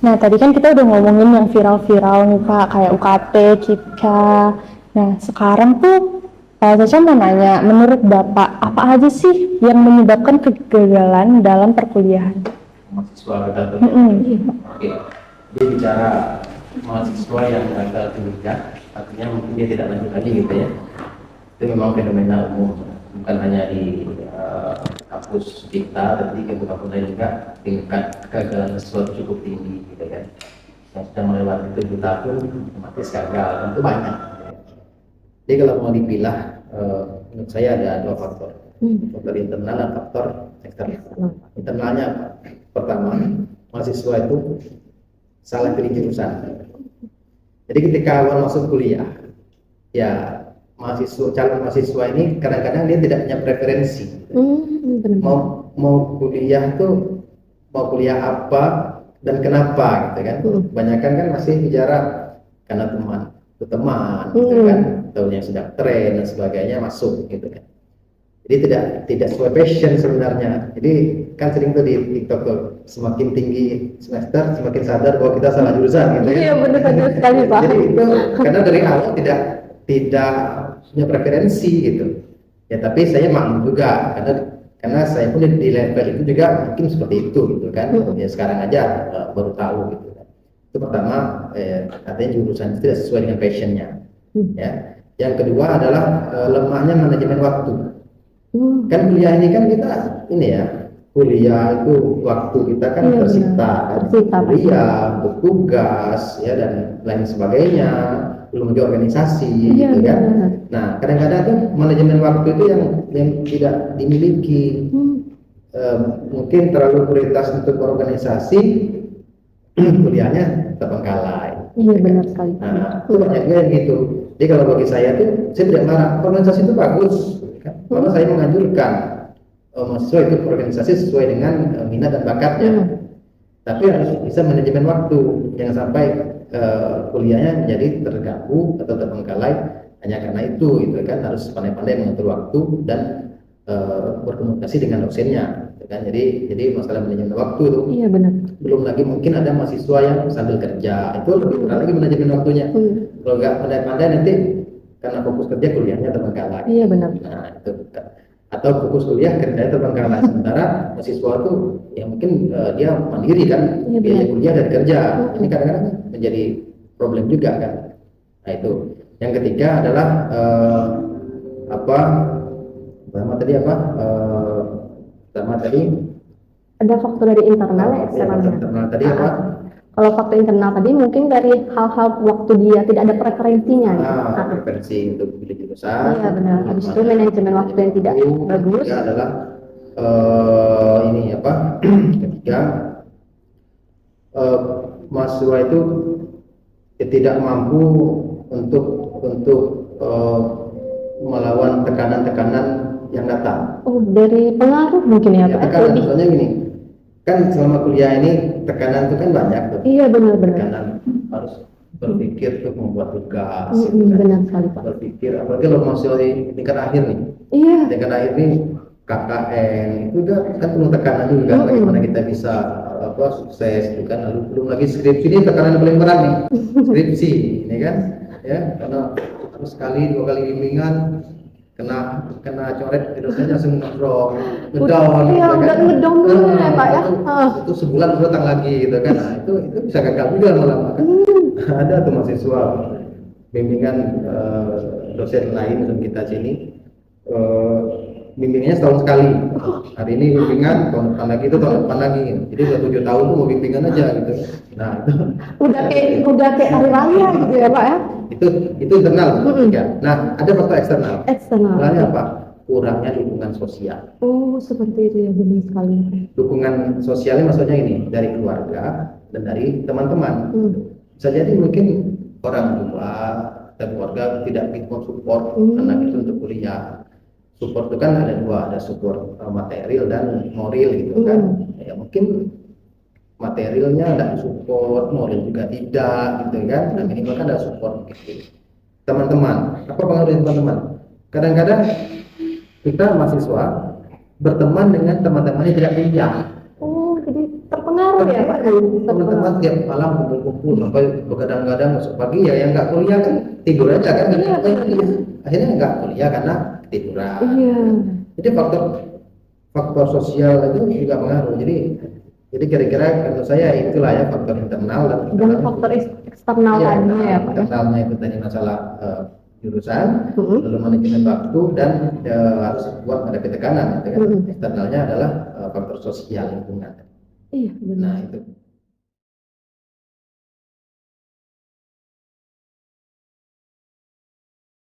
Nah, tadi kan kita udah ngomongin yang viral-viral nih Pak, kayak UKT, KIPKA. Nah, sekarang tuh Caca mau nanya, menurut Bapak, apa aja sih yang menyebabkan kegagalan dalam perkuliahan? Mahasiswa gagal Mm-mm. kuliah. Oke, dia bicara mahasiswa yang gagal kuliah, artinya mungkin dia tidak lanjut lagi gitu ya. Itu memang fenomena umum, bukan hanya di kampus kita, tapi di kampus lain juga tingkat kegagalan siswa cukup tinggi gitu kan. Yang sudah melewati 7 tahun, otomatis gagal, tentu banyak. Jadi kalau mau dipilah, menurut saya ada 2 faktor, faktor internal dan faktor eksternal. Internalnya apa? Pertama, mahasiswa itu salah pilih jurusan. Jadi ketika awal masuk kuliah, ya calon mahasiswa ini kadang-kadang dia tidak punya preferensi. Mau kuliah tuh mau kuliah apa dan kenapa gitu kan. Kebanyakan kan masih bicara karena teman gitu kan, atau yang sedang tren dan sebagainya masuk gitu kan. Jadi tidak sesuai passion sebenarnya. Jadi kan sering tuh di TikTok tuh, semakin tinggi semester semakin sadar bahwa kita salah jurusan gitu ya. Iya, benar sekali Pak. Jadi itu karena dari awal tidak punya preferensi gitu. Ya tapi saya maklum juga karena saya pun di level itu juga mungkin seperti itu gitu kan. Ya sekarang aja baru tahu gitu kan. Itu pertama, katanya jurusan itu tidak sesuai dengan passionnya. Ya. Yang kedua adalah lemahnya manajemen waktu. Kan kuliah ini kan kita ini ya, kuliah itu waktu kita kan tersita kan, kuliah, bertugas ya dan lain sebagainya, belum lagi organisasi gitu kan. Nah kadang-kadang tuh manajemen waktu itu yang tidak dimiliki. Mungkin terlalu prioritas untuk organisasi, kuliahnya terbengkalai. Iya benar sekali. Nah itu banyaknya gitu. Jadi kalau bagi saya tuh saya tidak marah, organisasi itu bagus. Karena saya menganjurkan mahasiswa itu organisasi sesuai dengan minat dan bakatnya. Tapi harus bisa manajemen waktu, jangan sampai kuliahnya menjadi terganggu atau terbengkalai hanya karena itu, gitu kan. Harus pandai-pandai mengatur waktu dan berkomunikasi dengan dosennya, gitu kan. Jadi masalah manajemen waktu itu. Iya benar. Belum lagi mungkin ada mahasiswa yang sambil kerja, itu lebih berat lagi manajemen waktunya. Kalau nggak pandai-pandai nanti karena fokus kerja kuliahnya terbengkalai. Iya benar. Nah itu atau fokus kuliah kerjanya terbengkalai. Sementara mahasiswa itu ya mungkin dia mandiri kan, biaya kuliah dan kerja. Ini kadang-kadang menjadi problem juga kan. Nah itu. Yang ketiga adalah pertama tadi ada faktor dari internal ya eksternalnya. Internal tadi apa? Kalau faktor internal tadi mungkin dari hal-hal waktu dia tidak ada preferensinya. Preferensi untuk pilih jurusan. Iya benar. Habis itu manajemen waktu yang tidak bagus. Ketiga adalah ketiga mahasiswa itu tidak mampu untuk melawan tekanan-tekanan yang datang. Oh, dari pengaruh mungkin ya Pak. Tekanan, soalnya gini, kan selama kuliah ini tekanan itu kan banyak tuh. Iya benar-benar. Tekanan harus berpikir untuk membuat tugas. Benar sekali Pak. Berpikir, apalagi kalau masih di tingkat akhir nih. Iya. Tingkat akhir nih KKN itu udah kan penuh tekanan juga. Bagaimana kita bisa sukses itu kan. Lalu belum lagi skripsi, ini tekanan yang paling berat nih. Skripsi ini kan, ya karena harus sekali 2 kali bimbingan. Kena coret dosennya langsung ngedown. Iya, udah ngedown ya Pak ya. Itu sebulan datang lagi gitu kan. Nah, itu bisa gagal juga lama-lama kan. Ada tuh mahasiswa bimbingan dosen lain dan kita sini bimbingannya setahun sekali. Hari ini bimbingan, tahun depan lagi itu tahun depan lagi. Jadi udah 7 tahun tuh mau bimbingan aja gitu. Nah, itu udah kayak hari raya gitu ya Pak ya. Itu internal. Nah, ada faktor eksternal. Eksternalnya apa? Kurangnya dukungan sosial. Oh, seperti itu ya, benar sekali. Dukungan sosialnya maksudnya ini dari keluarga dan dari teman-teman. Bisa jadi mungkin orang tua dan keluarga tidak bisa support anak itu untuk kuliah. Support itu kan ada 2, ada support material dan moral gitu kan. Ya mungkin materialnya ada support, moral juga tidak gitu kan. Nah minimal kan ada support gitu. Teman-teman, apa pengaruh dari teman-teman? Kadang-kadang kita mahasiswa berteman dengan teman-teman yang tidak kuliah. Oh, jadi terpengaruh ya Pak? teman-teman tiap malam kumpul-kumpul sampai begadang-gadang masuk pagi ya, yang nggak kuliah kan tidur aja kan, Iya, akhirnya nggak kuliah karena ketiduran. Iya. Jadi faktor sosial itu juga pengaruh. Jadi kira-kira menurut saya itulah ya, faktor internal Dan faktor eksternalnya ya Pak. internalnya itu tadi masalah jurusan, lalu manajemen waktu, dan harus buat ada tekanan gitu kan. Eksternalnya adalah faktor sosial lingkungan. Iya, benar. Nah itu.